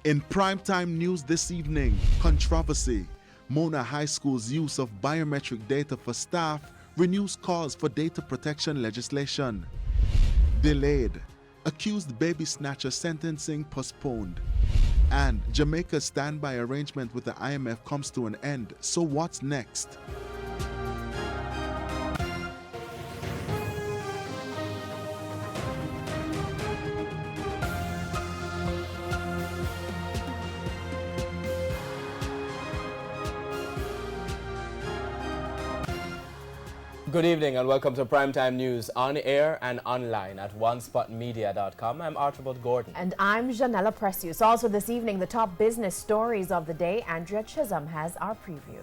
In primetime news this evening, controversy. Mona High School's use of biometric data for staff renews calls for data protection legislation. Delayed. Accused baby snatcher sentencing postponed. And Jamaica's standby arrangement with the IMF comes to an end. So what's next? Good evening and welcome to Primetime News on air and online at onespotmedia.com. I'm Archibald Gordon. And I'm Janella Precious. Also this evening, the top business stories of the day. Andrea Chisholm has our preview.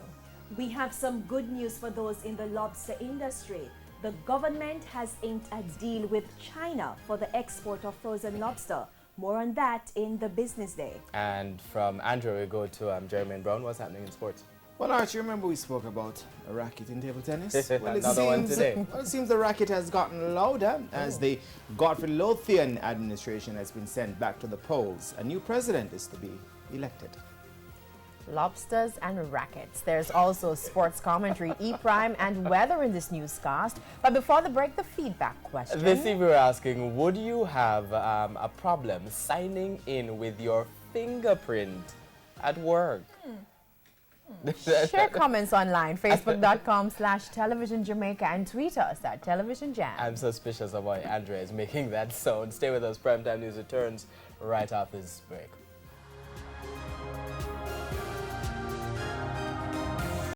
We have some good news for those in the lobster industry. The government has inked a deal with China for the export of frozen lobster. More on that in the business day. And from Andrew, we go to Jeremy and Brown. What's happening in sports? Well, Archie, remember we spoke about a racket in table tennis? Well, it seems the racket has gotten louder as the Godfrey Lothian administration has been sent back to the polls. A new president is to be elected. Lobsters and rackets. There's also sports commentary, E-Prime, and weather in this newscast. But before the break, the feedback question. This evening we're asking, would you have a problem signing in with your fingerprint at work? Share comments online, facebook.com/Television Jamaica, and tweet us at Television Jam. I'm suspicious of why Andrea is making that sound. Stay with us. Primetime News returns right after this break.